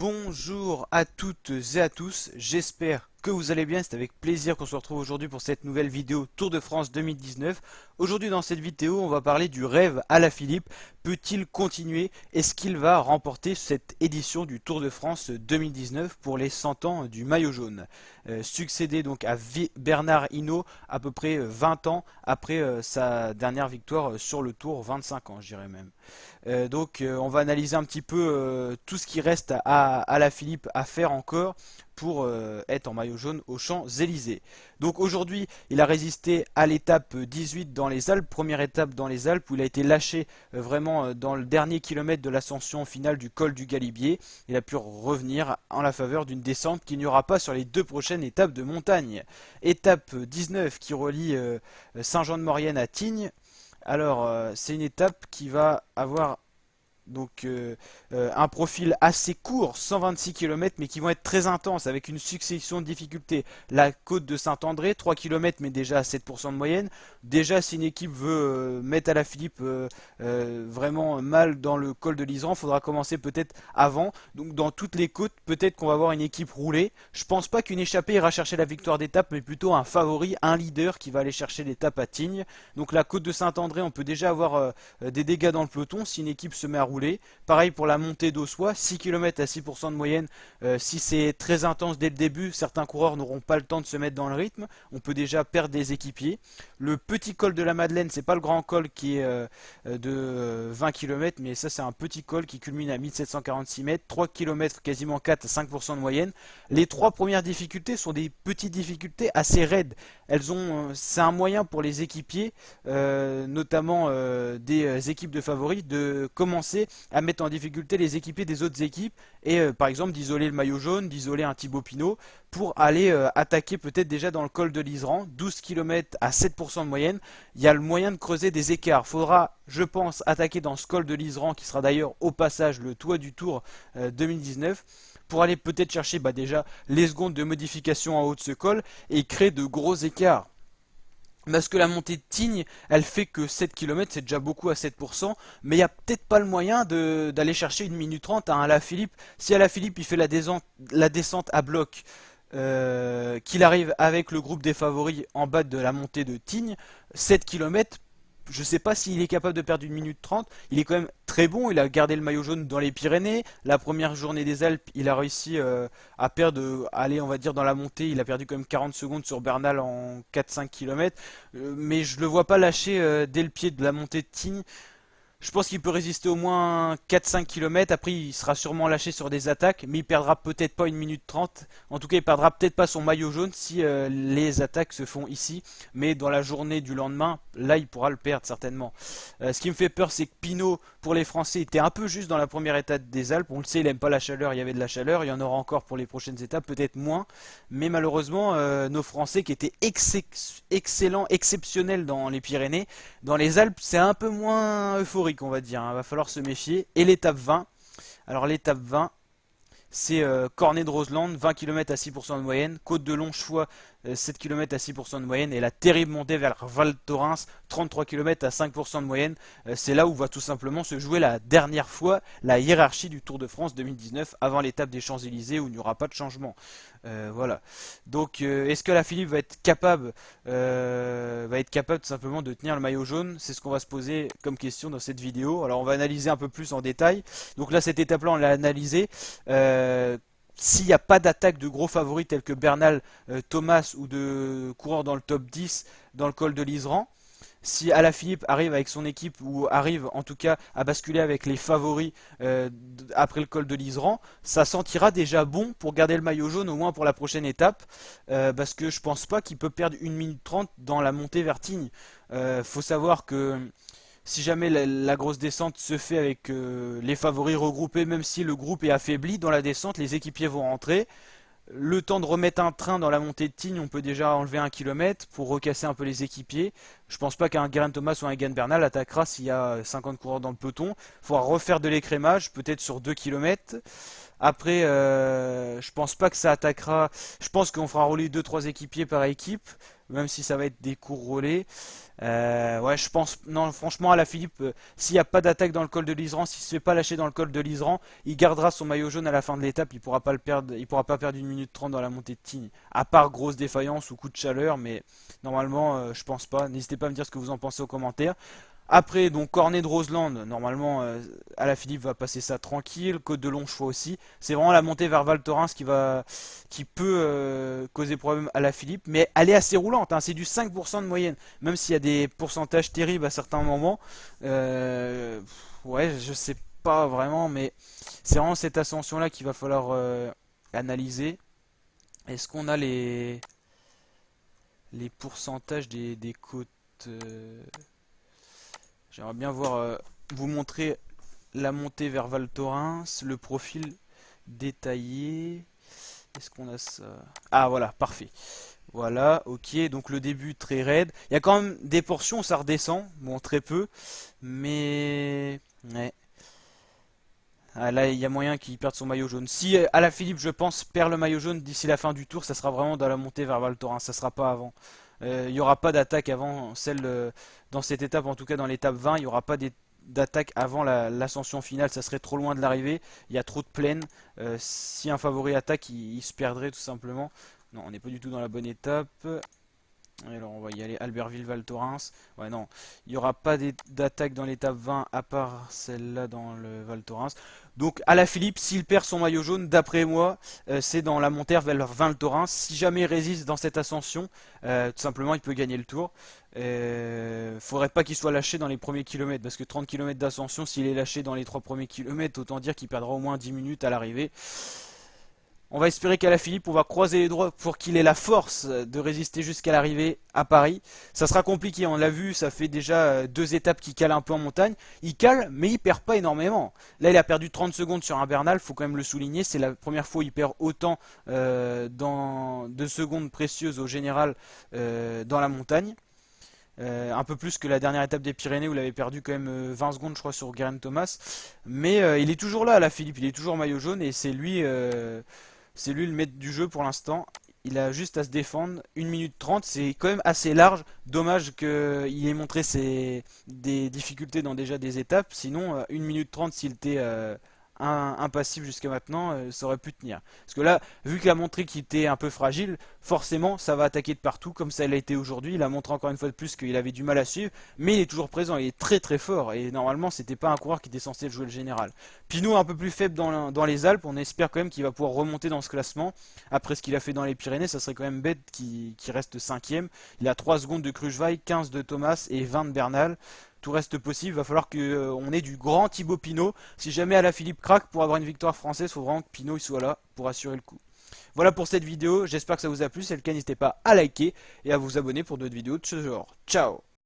Bonjour à toutes et à tous, j'espère que vous allez bien, c'est avec plaisir qu'on se retrouve aujourd'hui pour cette nouvelle vidéo Tour de France 2019. Aujourd'hui dans cette vidéo on va parler du rêve Alaphilippe, peut-il continuer? Est-ce qu'il va remporter cette édition du Tour de France 2019 pour les 100 ans du maillot jaune? Succédé donc à Bernard Hinault à peu près 20 ans après sa dernière victoire sur le Tour, 25 ans je dirais même. On va analyser un petit peu tout ce qui reste à Alaphilippe à faire encore pour être en maillot jaune aux Champs-Élysées. Donc aujourd'hui, il a résisté à l'étape 18 dans les Alpes, première étape dans les Alpes où il a été lâché vraiment dans le dernier kilomètre de l'ascension finale du col du Galibier. Il a pu revenir en la faveur d'une descente qu'il n'y aura pas sur les deux prochaines étapes de montagne. Étape 19 qui relie Saint-Jean-de-Maurienne à Tignes. Alors, c'est une étape qui va avoir un profil assez court, 126 km, mais qui vont être très intenses avec une succession de difficultés. La côte de Saint-André, 3 km, mais déjà à 7% de moyenne. Déjà, si une équipe veut mettre Alaphilippe vraiment mal dans le col de l'Isran, il faudra commencer peut-être avant. Donc, dans toutes les côtes, peut-être qu'on va avoir une équipe roulée. Je pense pas qu'une échappée ira chercher la victoire d'étape, mais plutôt un favori, un leader qui va aller chercher l'étape à Tignes. Donc, la côte de Saint-André, on peut déjà avoir des dégâts dans le peloton si une équipe se met à rouler. Pareil pour la montée d'Aussois, 6 km à 6% de moyenne. Si c'est très intense dès le début, certains coureurs n'auront pas le temps de se mettre dans le rythme. On peut déjà perdre des équipiers. Le petit col de la Madeleine, c'est pas le grand col qui est de 20 km, mais ça c'est un petit col qui culmine à 1746 mètres, 3 km quasiment 4 à 5% de moyenne. Les trois premières difficultés sont des petites difficultés assez raides. C'est un moyen pour les équipiers, notamment des équipes de favoris, de commencer à mettre en difficulté les équipiers des autres équipes et par exemple d'isoler le maillot jaune, d'isoler un Thibaut Pinot pour aller attaquer peut-être déjà dans le col de l'Isran, 12 km à 7% de moyenne. Il y a le moyen de creuser des écarts. Faudra, je pense, attaquer dans ce col de l'Isran qui sera d'ailleurs au passage le toit du Tour 2019 pour aller peut-être chercher déjà les secondes de modification en haut de ce col et créer de gros écarts. Parce que la montée de Tignes, elle fait que 7 km, c'est déjà beaucoup à 7%, mais il n'y a peut-être pas le moyen d'aller chercher 1 minute 30 à un Alaphilippe. Si Alaphilippe il fait la descente à bloc, qu'il arrive avec le groupe des favoris en bas de la montée de Tignes, 7 km, je ne sais pas s'il est capable de perdre 1 minute 30. Il est quand même très bon, il a gardé le maillot jaune dans les Pyrénées. La première journée des Alpes, il a réussi à perdre, allez, on va dire dans la montée, il a perdu quand même 40 secondes sur Bernal en 4-5 km. Mais je ne le vois pas lâcher dès le pied de la montée de Tignes. Je pense qu'il peut résister au moins 4-5 km. Après, il sera sûrement lâché sur des attaques, mais il perdra peut-être pas 1 minute 30. En tout cas, il perdra peut-être pas son maillot jaune si les attaques se font ici. Mais dans la journée du lendemain, là, il pourra le perdre certainement. Ce qui me fait peur, c'est que Pinot, pour les Français, était un peu juste dans la première étape des Alpes. On le sait, il aime pas la chaleur, il y avait de la chaleur. Il y en aura encore pour les prochaines étapes, peut-être moins. Mais malheureusement, nos Français qui étaient excellents, exceptionnels dans les Pyrénées, dans les Alpes, c'est un peu moins euphorique, on va dire. Il va falloir se méfier. Et l'étape 20. Alors l'étape 20, c'est Cornet de Roseland, 20 km à 6% de moyenne. Côte de Longchois, 7 km à 6% de moyenne. Et la terrible montée vers Val Thorens, 33 km à 5% de moyenne. C'est là où va tout simplement se jouer la dernière fois la hiérarchie du Tour de France 2019 avant l'étape des Champs-Élysées où il n'y aura pas de changement. Voilà. Donc, est-ce que Alaphilippe va être capable tout simplement de tenir le maillot jaune? C'est ce qu'on va se poser comme question dans cette vidéo. Alors, on va analyser un peu plus en détail. Donc là, cette étape-là, on l'a analysée. S'il n'y a pas d'attaque de gros favoris tels que Bernal, Thomas ou de coureurs dans le top 10 dans le col de l'Isran, si Alaphilippe arrive avec son équipe ou arrive en tout cas à basculer avec les favoris après le col de l'Isran, ça sentira déjà bon pour garder le maillot jaune au moins pour la prochaine étape parce que je pense pas qu'il peut perdre 1 minute 30 dans la montée vers Tignes. Faut savoir que si jamais la grosse descente se fait avec les favoris regroupés, même si le groupe est affaibli dans la descente, les équipiers vont rentrer. Le temps de remettre un train dans la montée de Tignes, on peut déjà enlever 1 km pour recasser un peu les équipiers. Je pense pas qu'un Geraint Thomas ou un Egan Bernal attaquera s'il y a 50 coureurs dans le peloton. Il faudra refaire de l'écrémage, peut-être sur 2 km. Après, je pense pas que ça attaquera. Je pense qu'on fera rouler 2-3 équipiers par équipe. même si ça va être des cours relais. Ouais, je pense, non, franchement, Alaphilippe, s'il n'y a pas d'attaque dans le col de l'Iseran, s'il se fait pas lâcher dans le col de l'Iseran, il gardera son maillot jaune à la fin de l'étape. Il pourra pas le perdre, il pourra pas perdre 1 minute 30 dans la montée de Tignes, à part grosse défaillance ou coup de chaleur, mais normalement, je pense pas. N'hésitez pas à me dire ce que vous en pensez aux commentaires. Après, donc Cornet de Roseland, normalement, Alaphilippe va passer ça tranquille. Côte de Longchois aussi. C'est vraiment la montée vers Val Thorens qui peut causer problème à Alaphilippe, mais elle est assez roulante. Hein, c'est du 5% de moyenne, même s'il y a des pourcentages terribles à certains moments. Ouais, je sais pas vraiment, mais c'est vraiment cette ascension-là qu'il va falloir analyser. Est-ce qu'on a les pourcentages des côtes J'aimerais bien voir vous montrer la montée vers Val Thorens, le profil détaillé. Est-ce qu'on a ça? Ah voilà, parfait. Voilà, ok, donc le début très raide. Il y a quand même des portions où ça redescend, bon très peu, mais ouais. Ah, là, il y a moyen qu'il perde son maillot jaune. Si Alaphilippe, je pense, perd le maillot jaune d'ici la fin du tour, ça sera vraiment dans la montée vers Val Thorens, ça sera pas avant. Il n'y aura pas d'attaque avant celle dans cette étape, en tout cas dans l'étape 20, il n'y aura pas d'attaque avant l'ascension finale, ça serait trop loin de l'arrivée, il y a trop de plaines. Si un favori attaque, il se perdrait tout simplement. Non, on n'est pas du tout dans la bonne étape. Alors on va y aller, Albertville, Val Thorens. Ouais non, il n'y aura pas d'attaque dans l'étape 20 à part celle-là dans le Val Thorens. Donc Alaphilippe, s'il perd son maillot jaune, d'après moi, c'est dans la montée vers Val Thorens. Si jamais il résiste dans cette ascension, tout simplement il peut gagner le tour. Faudrait pas qu'il soit lâché dans les premiers kilomètres, parce que 30 km d'ascension, s'il est lâché dans les 3 premiers kilomètres, autant dire qu'il perdra au moins 10 minutes à l'arrivée. On va espérer qu'Alaphilippe, on va croiser les doigts pour qu'il ait la force de résister jusqu'à l'arrivée à Paris. Ça sera compliqué, on l'a vu, ça fait déjà 2 étapes qu'il cale un peu en montagne. Il cale, mais il perd pas énormément. Là, il a perdu 30 secondes sur un Bernal, faut quand même le souligner. C'est la première fois où il perd autant de secondes précieuses au général dans la montagne. Un peu plus que la dernière étape des Pyrénées où il avait perdu quand même 20 secondes je crois sur Geraint Thomas. Mais il est toujours là, Alaphilippe, il est toujours maillot jaune et c'est lui le maître du jeu pour l'instant. Il a juste à se défendre. 1 minute 30, c'est quand même assez large. Dommage qu'il ait montré des difficultés dans déjà des étapes. Sinon, 1 minute 30, s'il était impassif jusqu'à maintenant, ça aurait pu tenir. Parce que là, vu qu'il a montré qu'il était un peu fragile, forcément, ça va attaquer de partout, comme ça l'a été aujourd'hui. Il a montré encore une fois de plus qu'il avait du mal à suivre, mais il est toujours présent, il est très très fort. Et normalement, c'était pas un coureur qui était censé jouer le général. Pinot un peu plus faible dans les Alpes, on espère quand même qu'il va pouvoir remonter dans ce classement. Après ce qu'il a fait dans les Pyrénées, ça serait quand même bête qu'il reste 5ème. Il a 3 secondes de Kruijswijk, 15 de Thomas et 20 de Bernal. Tout reste possible, il va falloir qu'on ait du grand Thibaut Pinot. Si jamais Alaphilippe craque pour avoir une victoire française, il faut vraiment que Pinot il soit là pour assurer le coup. Voilà pour cette vidéo, j'espère que ça vous a plu, si c'est le cas n'hésitez pas à liker et à vous abonner pour d'autres vidéos de ce genre. Ciao!